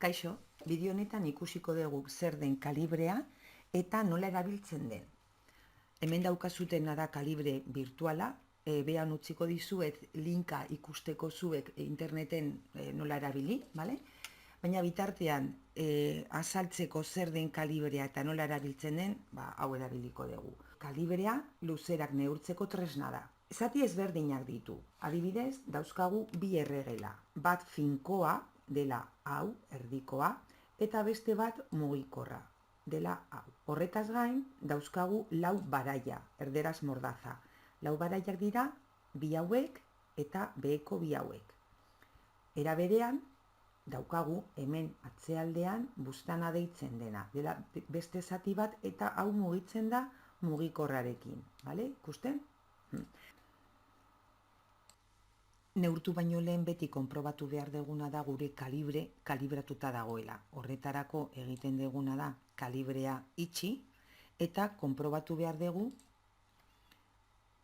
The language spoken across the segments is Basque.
Kaixo, bideo honetan ikusiko dugu zer den kalibrea eta nola erabiltzen den. Hemen daukazutena da kalibre virtuala, behan utziko dizuet linka ikusteko zuek interneten nola erabili, bale? Baina bitartean azaltzeko zer den kalibrea eta nola erabiltzen den, hau erabiliko dugu. Kalibrea luzerak neurtzeko tresna da. Zati ezberdinak ditu. Adibidez, dauzkagu bi erregela. Bat finkoa dela hau, erdikoa, eta beste bat mugikorra dela hau. Horretaz gain, dauzkagu lau baraia, erderaz mordaza. Lau baraiak dira, bi hauek eta beheko bi hauek. Era berean, daukagu hemen atzealdean buztana deitzen dena. Dela beste zati bat eta hau mugitzen da mugikorrarekin. Bale? Ikusten? Neurtu baino lehen beti konprobatu behar deguna da gure kalibratuta dagoela. Horretarako egiten deguna da kalibrea itxi eta konprobatu behar dugu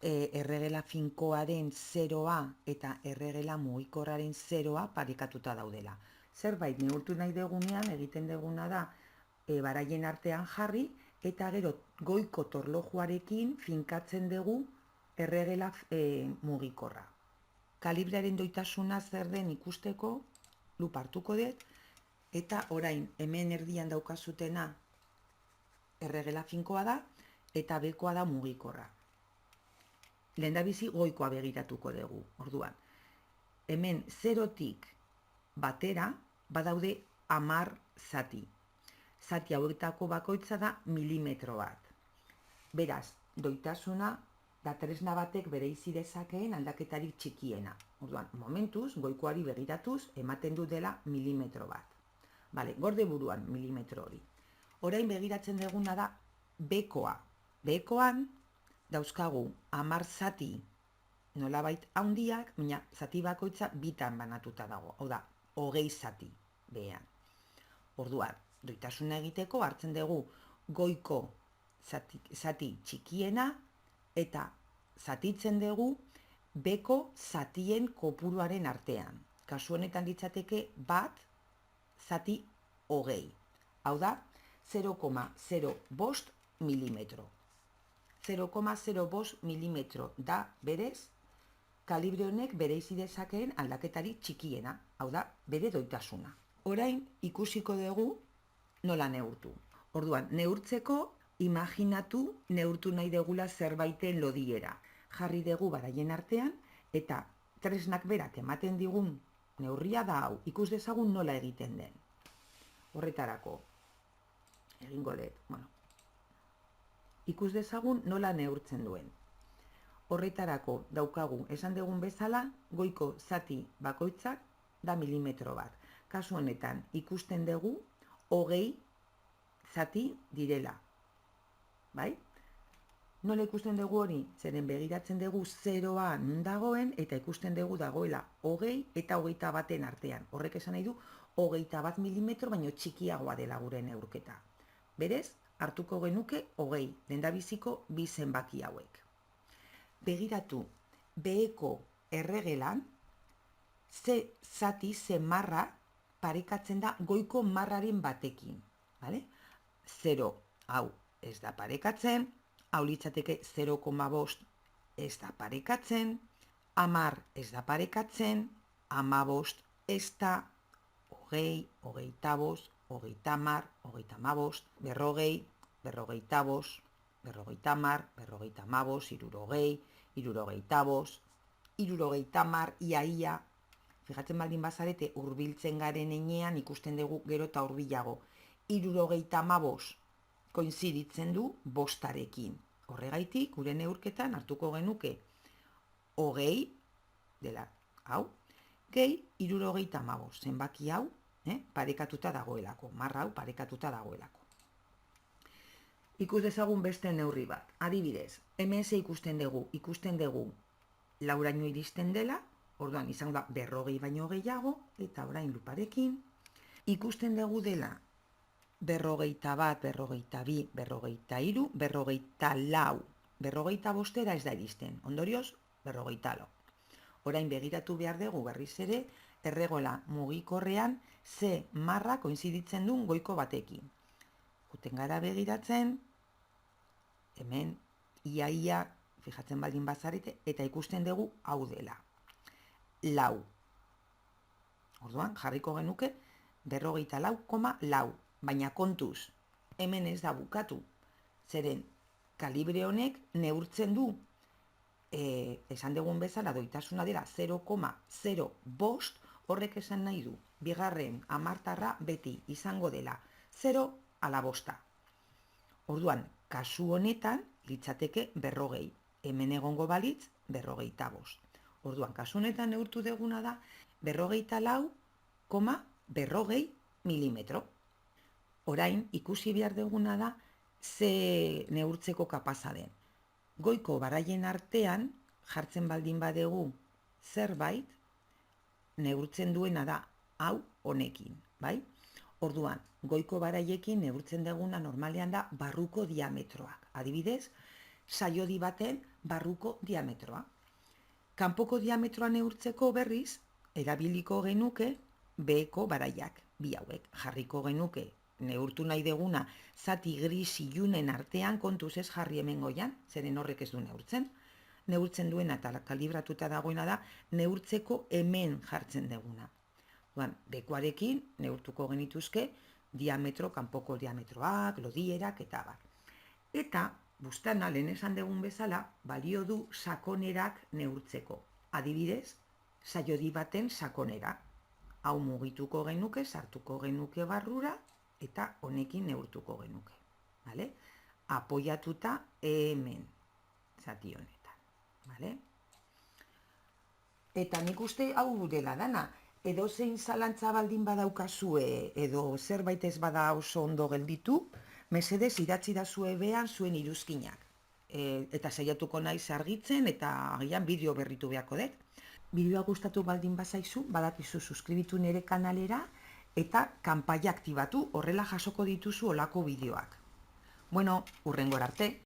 erregela finkoaren 0a eta erregela mugikorraren 0a parekatuta daudela. Zerbait neurtu nahi degunean egiten deguna da baraien artean jarri eta gero goiko torlojuarekin finkatzen dugu erregela mugikorra. Kalibrearen doitasuna zer den ikusteko lupa hartuko dut eta orain hemen erdian daukazutena erregela finkoa da eta bekoa da mugikorra. Lehendabizi goikoa begiratuko dugu. Orduan, hemen 0tik batera badaude 10 zati. Zati hauetako bakoitza da milimetro bat. Beraz, doitasuna da tresna batek bereizi dezakeen aldaketarik txikiena. Orduan, momentuz, goikoari begiratuz, ematen du dela milimetro bat. Bale, gorde buruan milimetro hori. Orain begiratzen duguna da bekoa. Bekoan dauzkagu 10 zati nolabait handiak, baina zati bakoitza bitan banatuta dago. Hau da, 20 zati behean. Orduan, doitasuna egiteko hartzen dugu goiko zati txikiena eta zatitzen dugu beko zatien kopuruaren artean. Kasu honetan ditzateke bat zati 20. Hau da, 0,05 milimetro. 0,05 milimetro da berez, kalibre honek bereizi dezakeen aldaketari txikiena, hau da, bere doitasuna. Orain ikusiko dugu nola neurtu. Orduan, neurtzeko imaginatu neurtu nahi degula zerbaiten lodiera. Jarri dugu baraien artean eta tresnak berak ematen digun neurria da hau. Ikus dezagun nola egiten den. Horretarako, egingo dut, ikus dezagun nola neurtzen duen. Horretarako daukagu esan dugun bezala goiko zati bakoitzak da milimetro bat. Kasu honetan ikusten dugu 20 zati direla. Bai? Nola ikusten dugu hori? Zeren begiratzen dugu 0a non dagoen eta ikusten dugu dagoela 20 eta 21 artean. Horrek esan nahi du 21 milimetro baino txikiagoa dela gure neurketa. Berez, hartuko genuke 20, lehendabiziko bi zenbaki hauek. Begiratu, beheko erregelan, ze zati, ze marra parekatzen da goiko marraren batekin. Vale? 0, hau ez da parekatzen, hau litzateke 0,5 ez da parekatzen, 10 ez da parekatzen, 15 ez da, 20, 25, 30, 35, 40, 45, 50, 55, 60, 70, 70, iaia. Fijatzen baldin bazarete, hurbiltzen garen enean ikusten dugu gero eta hurbilago. 75 koinziditzen du bostarekin. Horregaitik, gure neurketan hartuko genuke 20, dela hau, gehi 75, zenbaki hau, parekatuta dagoelako, marra hau parekatuta dagoelako. Ikus dezagun beste neurri bat. Adibidez, hemen ze ikusten dugu lauraino iristen dela, orduan izango da 40 baino gehiago, eta orain luparekin, ikusten dugu dela 41, 42, 43, 44, 45 ez da iristen, ondorioz 44. Orain begiratu behar dugu berriz ere erregola mugikorrean ze marra koinziditzen duen goiko batekin. Juten gara begiratzen, hemen ia, fijatzen baldin bazarete, eta ikusten dugu hau dela. 4. Orduan, jarriko genuke 44,4. Baina kontuz, hemen ez da bukatu. Zeren, kalibre honek neurtzen du, esan dugun bezala doitasuna dela 0,05, horrek esan nahi du. Bigarren hamartarra beti izango dela 0,5. Orduan, kasu honetan, litzateke 40. Hemen egongo balitz 45. Orduan, kasu honetan neurtu duguna da 44,40 milimetro. Orain, ikusi behar duguna da ze neurtzeko kapaza den. Goiko baraien artean, jartzen baldin badegu zerbait, neurtzen duena da hau honekin, bai? Orduan, goiko baraiekin neurtzen duguna normalean da barruko diametroak. Adibidez, saiodi baten barruko diametroa. Kanpoko diametroa neurtzeko berriz, erabiliko genuke beheko baraiak, bi hauek. Jarriko genuke neurtu nahi deguna zati gris ilunen artean, kontuz ez jarri hemen goian, zeren horrek ez du neurtzen. Neurtzen duena eta kalibratuta dagoena da, neurtzeko hemen jartzen deguna. Bekoarekin neurtuko genituzke diametro, kanpoko diametroak, lodierak eta bar. Eta, buztana, lehen esan dugun bezala, balio du sakonerak neurtzeko. Adibidez, saiodi baten sakonera. Hau mugituko genuke, sartuko genuke barrura, eta honekin neurtuko genuke. Vale? Apoiatuta hemen, zati honetan. Vale? Eta nik uste hau dela dana. Edo zein zalantza baldin badaukazue, edo zerbait ez bada oso ondo gelditu, mesedez idatzi da behan zuen iruzkinak. Eta saiatuko naiz argitzen, eta agian bideo berritu beharko dut. Bideoa gustatu baldin bazaizu, badakizu suskribitu nire kanalera, eta kanpaia aktibatu, horrela jasoko dituzu olako bideoak. Bueno, hurrengora arte.